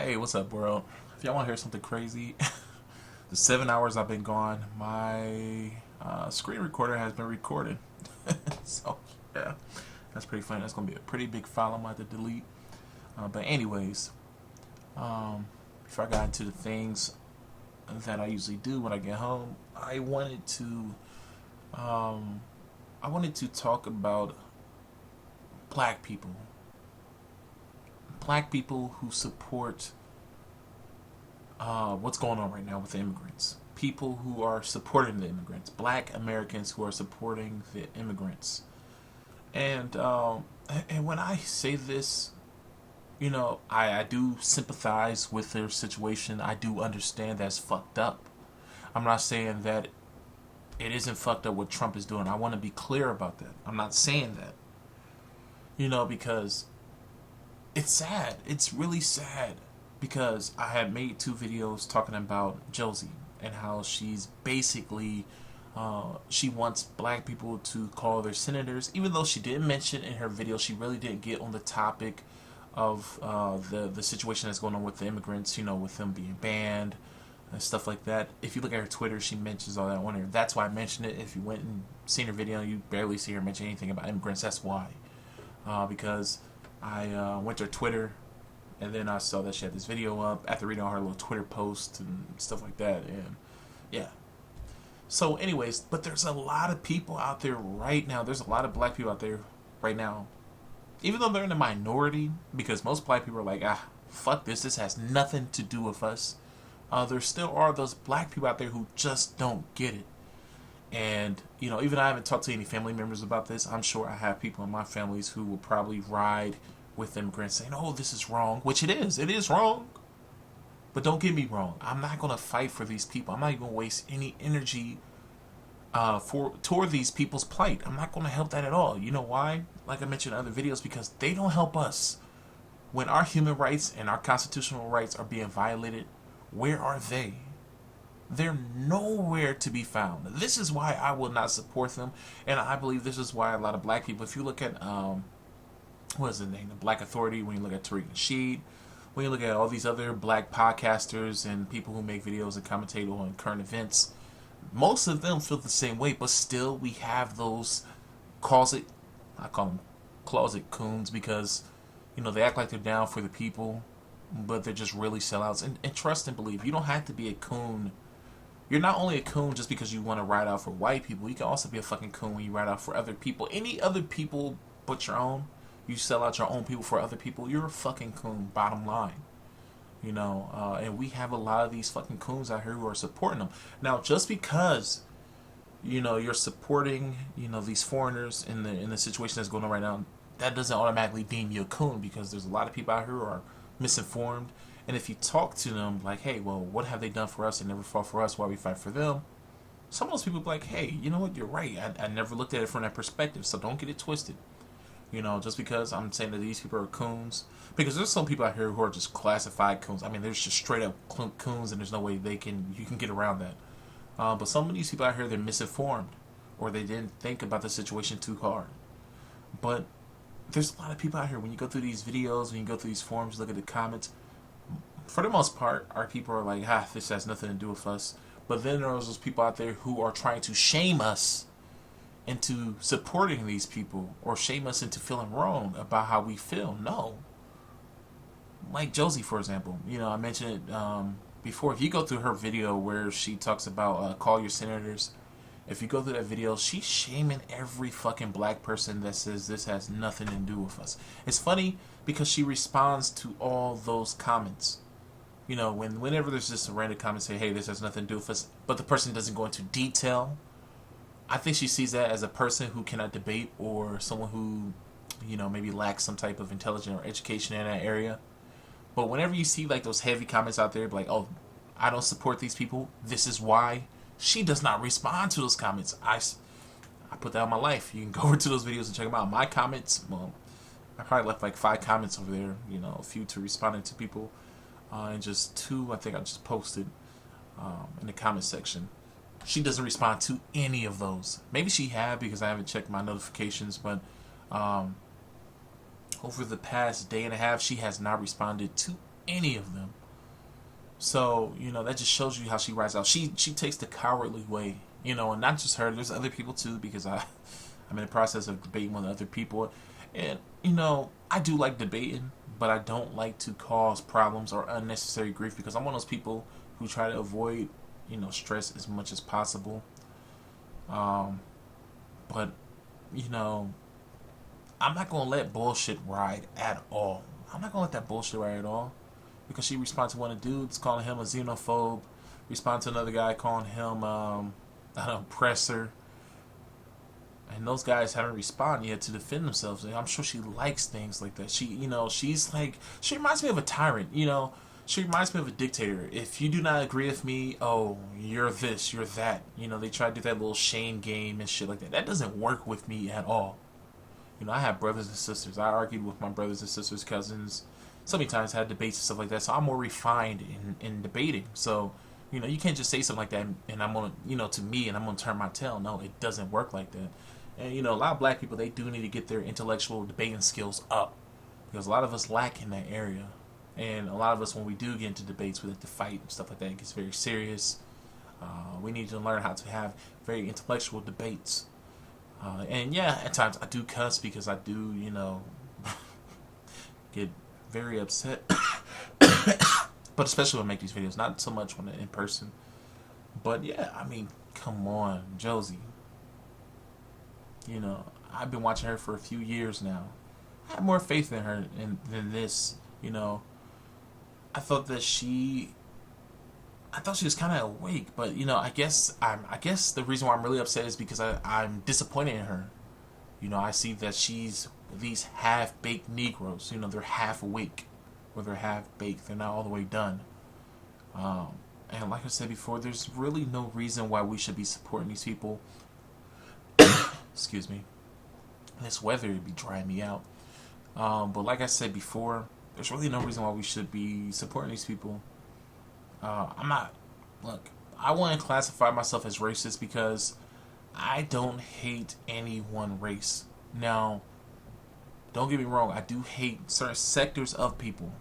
Hey, what's up, world? If y'all want to hear something crazy, the 7 hours I've been gone, my screen recorder has been recording. So, yeah, that's pretty funny. That's going to be a pretty big file I'm going to have to delete. But, anyways, before I got into the things that I usually do when I get home, um, I wanted to talk about black people. Black people who support what's going on right now with the immigrants. People who are supporting the immigrants. Black Americans who are supporting the immigrants. And and when I say this, I do sympathize with their situation. I do understand that's fucked up. I'm not saying that it isn't fucked up what Trump is doing. I want to be clear about that. I'm not saying that. Because it's sad. It's really sad because I had made two videos talking about Josie and how she's basically she wants black people to call their senators, even though she didn't mention in her video. She really didn't get on the topic of the situation that's going on with the immigrants. With them being banned and stuff like that. If you look at her Twitter, she mentions all that on her. That's why I mentioned it. If you went and seen her video, you barely see her mention anything about immigrants. That's why, because I went to her Twitter, and then I saw that she had this video up after reading all her little Twitter posts and stuff like that. And yeah. So, anyways, but there's a lot of people out there right now. There's a lot of black people out there right now, even though they're in the minority, because most black people are like, fuck this. This has nothing to do with us. There still are those black people out there who just don't get it. And, even I haven't talked to any family members about this. I'm sure I have people in my families who will probably ride with immigrants saying, oh, this is wrong, which it is. It is wrong. But don't get me wrong. I'm not going to fight for these people. I'm not even going to waste any energy toward these people's plight. I'm not going to help that at all. You know why? Like I mentioned in other videos, because they don't help us. When our human rights and our constitutional rights are being violated, where are they? They're nowhere to be found. This is why I will not support them, and I believe this is why a lot of black people, if you look at what is the name, the Black Authority, when you look at Tariq Nasheed, when you look at all these other black podcasters and people who make videos and commentate on current events, most of them feel the same way, but still we have those I call them closet coons, because they act like they're down for the people, but they're just really sellouts. And trust and believe, you don't have to be a coon. You're not only a coon just because you want to ride out for white people. You can also be a fucking coon when you ride out for other people. Any other people but your own. You sell out your own people for other people. You're a fucking coon, bottom line. And we have a lot of these fucking coons out here who are supporting them. Now, just because, you're supporting, these foreigners in the situation that's going on right now, that doesn't automatically deem you a coon, because there's a lot of people out here who are misinformed. And if you talk to them like, hey, well, what have they done for us? They never fought for us. Why we fight for them? Some of those people be like, hey, you know what? You're right. I never looked at it from that perspective. So don't get it twisted. Just because I'm saying that these people are coons. Because there's some people out here who are just classified coons. I mean, there's just straight up coons, and there's no way you can get around that. But some of these people out here, they're misinformed, or they didn't think about the situation too hard. But there's a lot of people out here, when you go through these videos, when you go through these forums, look at the comments, for the most part, our people are like, this has nothing to do with us. But then there's those people out there who are trying to shame us into supporting these people, or shame us into feeling wrong about how we feel. No. Like Josie, for example. I mentioned it before. If you go through her video where she talks about call your senators, if you go through that video, she's shaming every fucking black person that says this has nothing to do with us. It's funny because she responds to all those comments. Whenever there's just a random comment say, hey, this has nothing to do with us, but the person doesn't go into detail, I think she sees that as a person who cannot debate, or someone who, maybe lacks some type of intelligence or education in that area. But whenever you see like those heavy comments out there, like, oh, I don't support these people, this is why, she does not respond to those comments. I put that on my life. You can go over to those videos and check them out. My comments, well, I probably left like 5 comments over there, a few to responding to people, and just 2 I think I just posted in the comment section. She doesn't respond to any of those. Maybe she had, because I haven't checked my notifications, but over the past day and a half, she has not responded to any of them. So, that just shows you how she rides out. She takes the cowardly way, and not just her. There's other people too, because I'm in the process of debating with other people. And, I do like debating, but I don't like to cause problems or unnecessary grief, because I'm one of those people who try to avoid, stress as much as possible. Um, but, you know, I'm not going to let bullshit ride at all. I'm not going to let that bullshit ride at all. Because she responded to one of the dudes calling him a xenophobe, responded to another guy calling him an oppressor, and those guys haven't responded yet to defend themselves. And I'm sure she likes things like that. She's like, she reminds me of a tyrant. She reminds me of a dictator. If you do not agree with me, oh, you're this, you're that. They try to do that little shame game and shit like that. That doesn't work with me at all. I have brothers and sisters. I argued with my brothers and sisters, cousins. So many times I had debates and stuff like that. So I'm more refined in debating. So, you can't just say something like that and I'm going to, to me, and I'm going to turn my tail. No, it doesn't work like that. And, a lot of black people, they do need to get their intellectual debating skills up. Because a lot of us lack in that area. And a lot of us, when we do get into debates, we like to fight and stuff like that. It gets very serious. We need to learn how to have very intellectual debates. And yeah, at times I do cuss because I do, get very upset. But especially when I make these videos, not so much when I'm in person. But yeah, I mean, come on, Josie. I've been watching her for a few years now. I have more faith in her than this. I thought that I thought she was kind of awake, but I guess the reason why I'm really upset is because I'm disappointed in her. I see that she's these half-baked Negroes. They're half awake, or they're half-baked. They're not all the way done. And like I said before, there's really no reason why we should be supporting these people. Excuse me. This weather would be drying me out. But like I said before, there's really no reason why we should be supporting these people. I'm not. Look, I want to classify myself as racist because I don't hate any one race. Now, don't get me wrong, I do hate certain sectors of people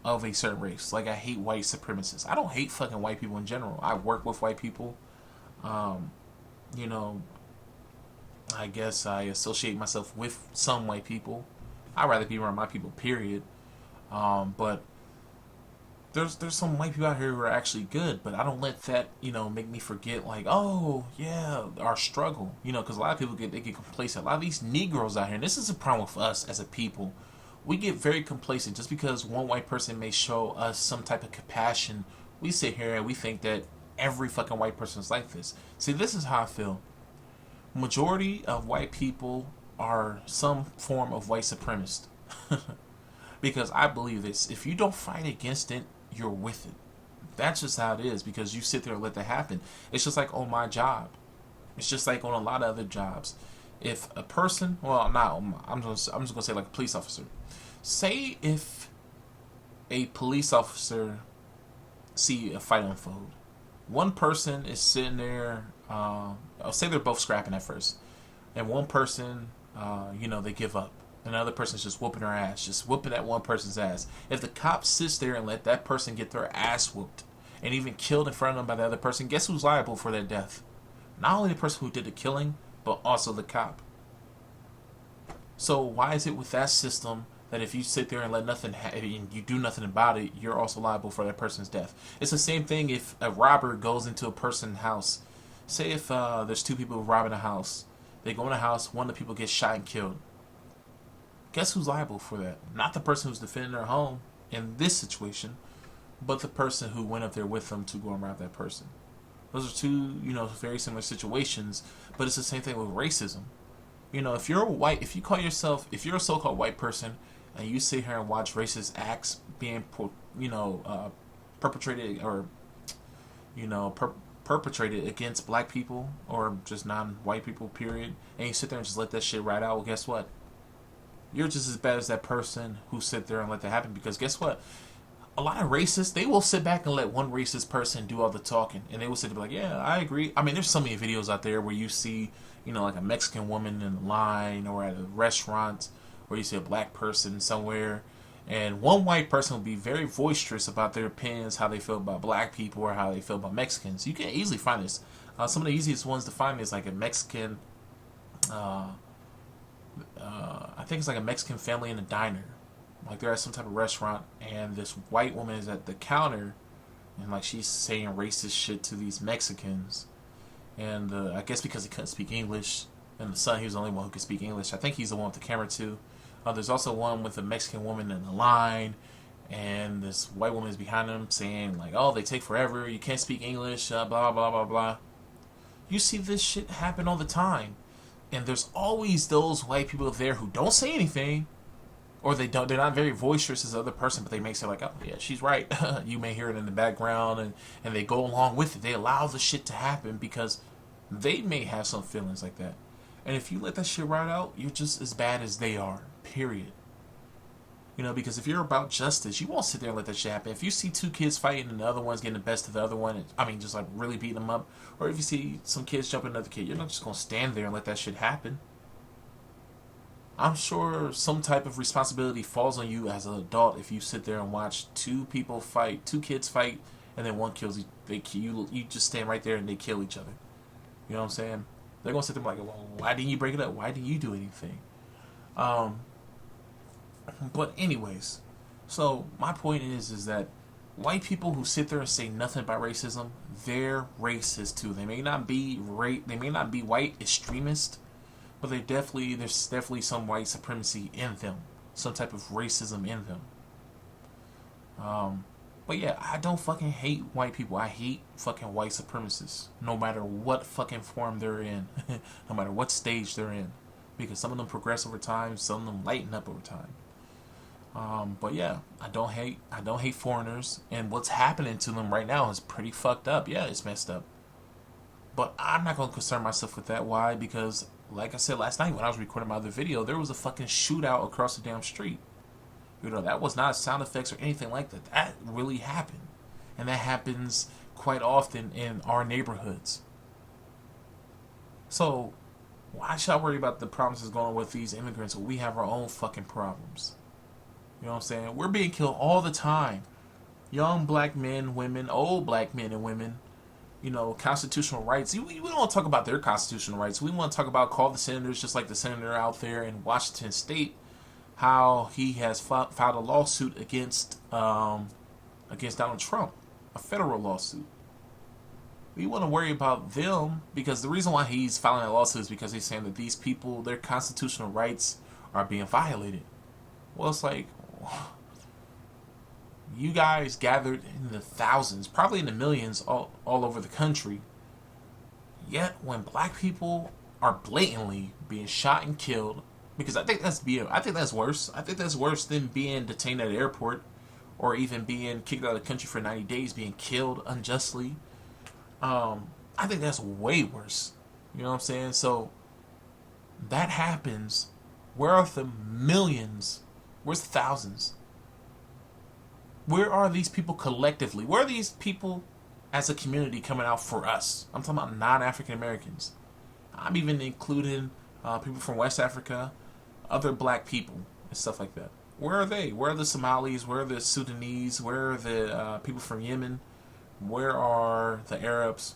of a certain race. Like, I hate white supremacists. I don't hate fucking white people in general. I work with white people. You know, I guess I associate myself with some white people. I'd rather be around my people, period. But there's some white people out here who are actually good, but I don't let that, make me forget, like, oh, yeah, our struggle. Because a lot of people get complacent. A lot of these Negroes out here, and this is a problem with us as a people, we get very complacent. Just because one white person may show us some type of compassion, we sit here and we think that every fucking white person is like this. See, this is how I feel. Majority of white people are some form of white supremacist. Because I believe this. If you don't fight against it, you're with it. That's just how it is, because you sit there and let that happen. It's just like on my job. It's just like on a lot of other jobs. If a person, well, not, I'm just gonna say like a police officer. Say if a police officer see a fight unfold, one person is sitting there. I'll say they're both scrapping at first, and one person, they give up. Another person's just whooping her ass, just whooping that one person's ass. If the cop sits there and let that person get their ass whooped and even killed in front of them by the other person, guess who's liable for their death? Not only the person who did the killing, but also the cop. So why is it with that system that if you sit there and let nothing happen and you do nothing about it, you're also liable for that person's death? It's the same thing if a robber goes into a person's house. Say if there's two people robbing a house. They go in a house, one of the people gets shot and killed. Guess who's liable for that? Not the person who's defending their home in this situation, but the person who went up there with them to go and rob that person. Those are two, very similar situations, but it's the same thing with racism. If you're white, if you're a so-called white person, and you sit here and watch racist acts being, perpetrated or, perpetrated against black people or just non-white people, period, and you sit there and just let that shit ride out, well, guess what? You're just as bad as that person who sit there and let that happen, because guess what? A lot of racists, they will sit back and let one racist person do all the talking, and they will sit there and be like, yeah, I agree. I mean, there's so many videos out there where you see, like a Mexican woman in line or at a restaurant, where you see a black person somewhere, And one white person will be very boisterous about their opinions, how they feel about black people or how they feel about Mexicans. You can easily find this. Some of the easiest ones to find is like a Mexican, uh, I think it's like a Mexican family in a diner. Like they're at some type of restaurant, and this white woman is at the counter, and like she's saying racist shit to these Mexicans. And I guess because he couldn't speak English, and the son, he was the only one who could speak English. I think he's the one with the camera too. There's also one with a Mexican woman in the line, and this white woman is behind him saying like, "Oh, they take forever. You can't speak English. Blah blah blah blah." You see this shit happen all the time, and there's always those white people there who don't say anything, or they don't. They're not very boisterous as the other person, but they may say like, "Oh yeah, she's right." You may hear it in the background, and they go along with it. They allow the shit to happen because they may have some feelings like that. And if you let that shit ride out, you're just as bad as they are. Period. You know, because if you're about justice, you won't sit there and let that shit happen. If you see two kids fighting and the other one's getting the best of the other one, I mean, just like really beating them up, or if you see some kids jumping another kid, you're not just gonna stand there and let that shit happen. I'm sure some type of responsibility falls on you as an adult if you sit there and watch two people fight, two kids fight, and then one kills you just stand right there and they kill each other. You know what I'm saying? They're gonna sit there like, well, why didn't you break it up? Why didn't you do anything? But anyways, so my point is that white people who sit there and say nothing about racism, they're racist too. They may not be white extremists, but there's definitely some white supremacy in them, some type of racism in them. But yeah, I don't fucking hate white people. I hate fucking white supremacists, no matter what fucking form they're in, no matter what stage they're in, because some of them progress over time, some of them lighten up over time. But yeah, I don't hate foreigners, and what's happening to them right now is pretty fucked up. Yeah, it's messed up. But I'm not gonna concern myself with that. Why? Because, like I said last night when I was recording my other video, there was a fucking shootout across the damn street. You know, that was not sound effects or anything like that. That really happened. And that happens quite often in our neighborhoods. So, why should I worry about the problems that's going on with these immigrants when we have our own fucking problems? You know what I'm saying? We're being killed all the time. Young black men, women, old black men and women. You know, constitutional rights. We don't want to talk about their constitutional rights. We want to talk about call the senators, just like the senator out there in Washington State, how he has filed a lawsuit against Donald Trump, a federal lawsuit. We want to worry about them because the reason why he's filing a lawsuit is because he's saying that these people, their constitutional rights are being violated. Well, it's like, you guys gathered in the thousands, probably in the millions, all over the country. Yet when black people are blatantly being shot and killed, because I think that's worse. I think that's worse than being detained at an airport, or even being kicked out of the country for 90 days, being killed unjustly. I think that's way worse. You know what I'm saying? So that happens. Where are the millions? Where's the thousands? Where are these people collectively? Where are these people as a community coming out for us? I'm talking about non-African Americans. I'm even including people from West Africa, other black people, and stuff like that. Where are they? Where are the Somalis? Where are the Sudanese? Where are the people from Yemen? Where are the Arabs?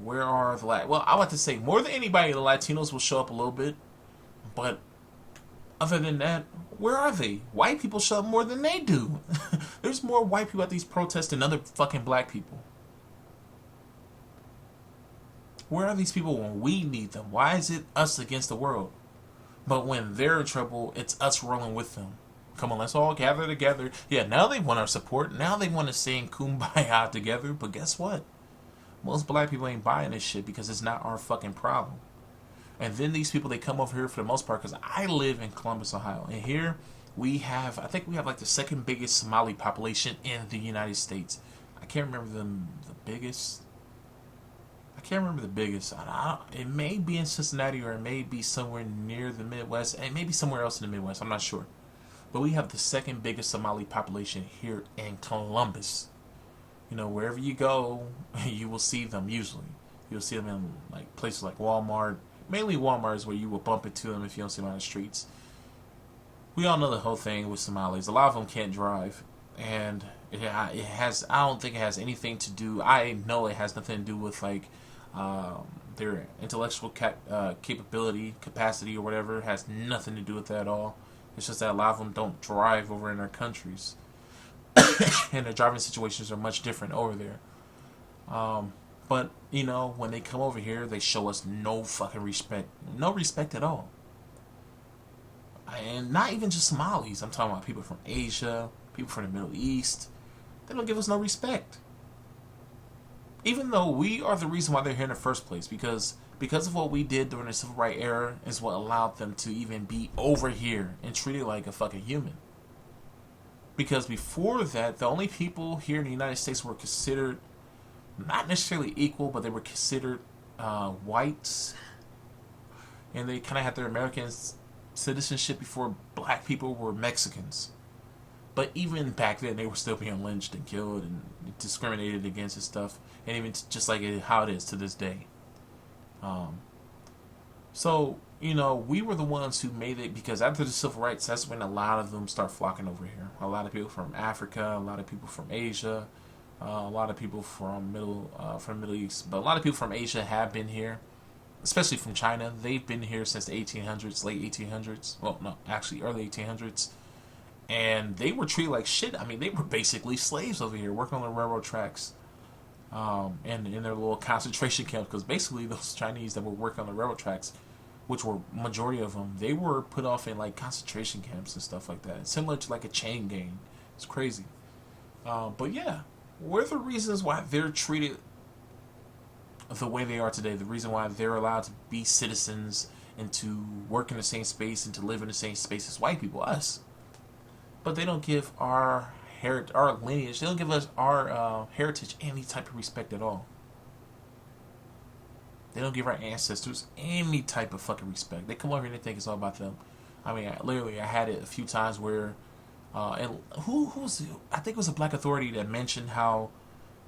Where are the well, I want to say more than anybody, the Latinos will show up a little bit, but other than that, where are they? White people show up more than they do. There's more white people at these protests than other fucking black people. Where are these people when we need them? Why is it us against the world? But when they're in trouble, it's us rolling with them. Come on, let's all gather together. Yeah, now they want our support. Now they want to sing Kumbaya together. But guess what? Most black people ain't buying this shit because it's not our fucking problem. And then these people, they come over here for the most part, because I live in Columbus, Ohio. And here I think we have like the second biggest Somali population in the United States. I can't remember the biggest. I can't remember the biggest. It may be in Cincinnati, or it may be somewhere near the Midwest. And maybe somewhere else in the Midwest. I'm not sure. But we have the second biggest Somali population here in Columbus. You know, wherever you go, you will see them usually. You'll see them in like places like Walmart. Mainly Walmart is where you will bump into them if you don't see them on the streets. we all know the whole thing with Somalis. A lot of them can't drive, and it has. I don't think it has anything to do. I know it has nothing to do with like their intellectual capability, capacity, or whatever. It has nothing to do with that at all. It's just that a lot of them don't drive over in their countries, and their driving situations are much different over there. But you know, when they come over here, they show us no fucking respect, no respect at all. And not even just Somalis. I'm talking about people from Asia, people from the Middle East. They don't give us no respect. Even though we are the reason why they're here in the first place, because of what we did during the civil rights era is what allowed them to even be over here and treated like a fucking human. Because before that, the only people here in the United States were considered not necessarily equal, but they were considered whites, and they kind of had their American citizenship before black people were Mexicans. But even back then, they were still being lynched and killed and discriminated against and stuff, and even just like how it is to this day. So, you know, we were the ones who made it, because after the civil rights, that's when a lot of them start flocking over here. A lot of people from Africa, a lot of people from Asia, a lot of people from Middle East, but a lot of people from Asia have been here, especially from China. They've been here since the 1800s, late 1800s. Well, no, actually early 1800s, and they were treated like shit. I mean, they were basically slaves over here, working on the railroad tracks, and in their little concentration camps. Because basically, those Chinese that were working on the railroad tracks, which were majority of them, they were put off in like concentration camps and stuff like that, similar to like a chain gang. It's crazy, but yeah. We're the reasons why they're treated the way they are today. The reason why they're allowed to be citizens and to work in the same space and to live in the same space as white people, us. But they don't give our lineage, they don't give us our heritage any type of respect at all. They don't give our ancestors any type of fucking respect. They come over here and they think it's all about them. I mean, I had it a few times where and I think it was a black authority that mentioned how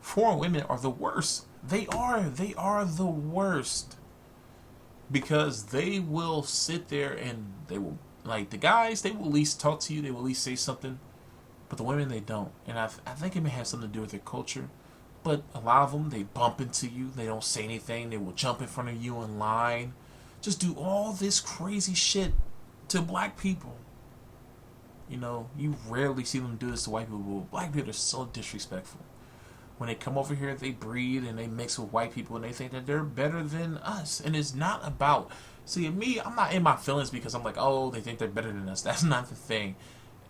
foreign women are the worst. They are the worst, because they will sit there and they will, like, the guys, they will at least talk to you, they will at least say something, but the women, they don't. And I think it may have something to do with their culture, but a lot of them, they bump into you, they don't say anything, they will jump in front of you in line, just do all this crazy shit to black people. You know, you rarely see them do this to white people, but black people are so disrespectful. When they come over here, they breed and they mix with white people and they think that they're better than us. And it's not about... See, me, I'm not in my feelings because I'm like, oh, they think they're better than us. That's not the thing.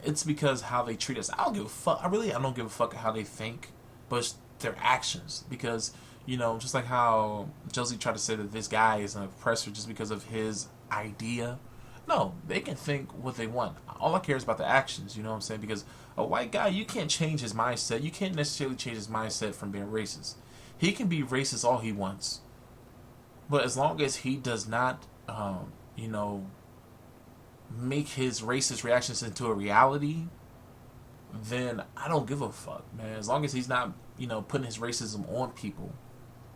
It's because how they treat us. I don't give a fuck. I don't give a fuck how they think, but it's their actions. Because, you know, just like how Josie tried to say that this guy is an oppressor just because of his idea. No, they can think what they want. All I care is about the actions, you know what I'm saying? Because a white guy, you can't change his mindset. You can't necessarily change his mindset from being racist. He can be racist all he wants. But as long as he does not, you know, make his racist reactions into a reality, then I don't give a fuck, man. As long as he's not, you know, putting his racism on people,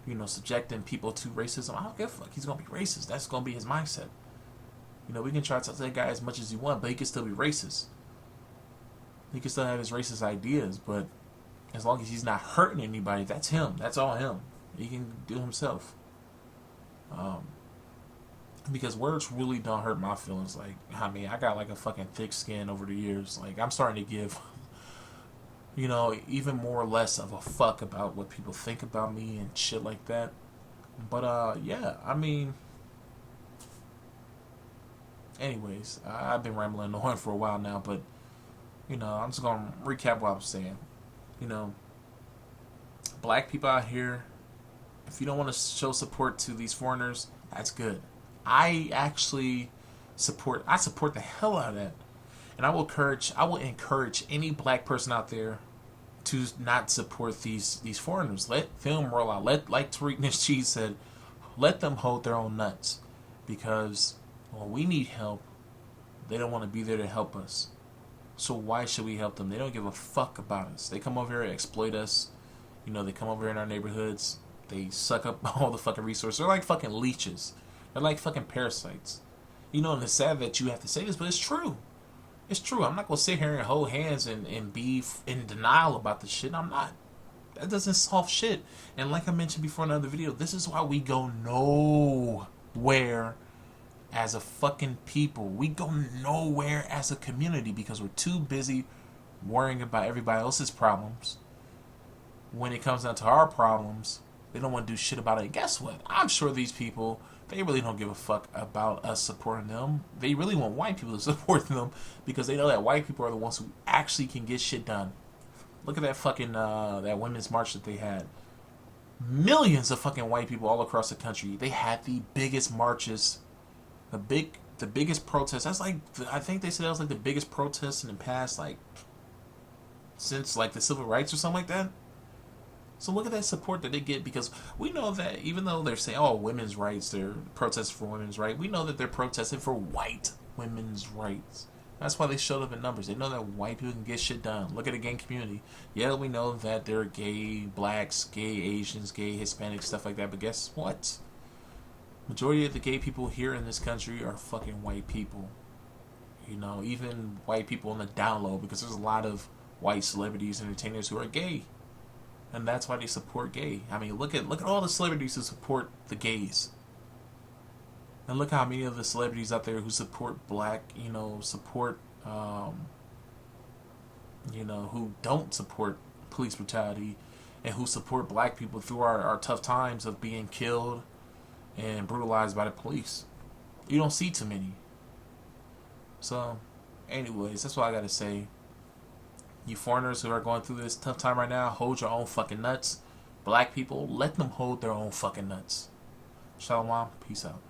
you know, subjecting people to racism, I don't give a fuck. He's going to be racist. That's going to be his mindset. You know, we can try to tell that guy as much as you want, but he can still be racist. He can still have his racist ideas, but as long as he's not hurting anybody, that's him. That's all him. He can do himself. Because words really don't hurt my feelings. Like, I mean, I got like a fucking thick skin over the years. Like, I'm starting to give, you know, even more or less of a fuck about what people think about me and shit like that. But, yeah, I mean... Anyways, I've been rambling on for a while now, but, you know, I'm just going to recap what I was saying. You know, black people out here, if you don't want to show support to these foreigners, that's good. I actually support the hell out of that. And I will encourage any black person out there to not support these foreigners. Let them roll out. Like Tariq Nasheed said, let them hold their own nuts. Because when we need help, they don't want to be there to help us. So why should we help them? They don't give a fuck about us. They come over here and exploit us. You know, they come over here in our neighborhoods. They suck up all the fucking resources. They're like fucking leeches. They're like fucking parasites. You know, and it's sad that you have to say this, but it's true. It's true. I'm not gonna sit here and hold hands and be in denial about the shit. I'm not. That doesn't solve shit. And like I mentioned before in another video, this is why we go nowhere as a fucking people. We go nowhere as a community because we're too busy worrying about everybody else's problems. When it comes down to our problems, they don't want to do shit about it. And guess what? I'm sure these people, they really don't give a fuck about us supporting them. They really want white people to support them because they know that white people are the ones who actually can get shit done. Look at that fucking that women's march that they had. Millions of fucking white people all across the country. They had the biggest marches, the biggest protest. That's like, I think they said that was like the biggest protest in the past, like, since like the civil rights or something like that. So look at that support that they get, because we know that even though they're saying, oh, women's rights, they're protesting for women's rights, we know that they're protesting for white women's rights. That's why they showed up in numbers. They know that white people can get shit done. Look at the gay community. Yeah, we know that there are gay blacks, gay Asians, gay Hispanics, stuff like that, but guess what? Majority of the gay people here in this country are fucking white people. You know, even white people on the down low, because there's a lot of white celebrities, entertainers who are gay. And that's why they support gay. I mean, look at all the celebrities who support the gays, and look how many of the celebrities out there who support black, support, who don't support police brutality, and who support black people through our tough times of being killed and brutalized by the police. You don't see too many. So, anyways, that's what I gotta say. You foreigners who are going through this tough time right now, hold your own fucking nuts. Black people, let them hold their own fucking nuts. Shalom, peace out.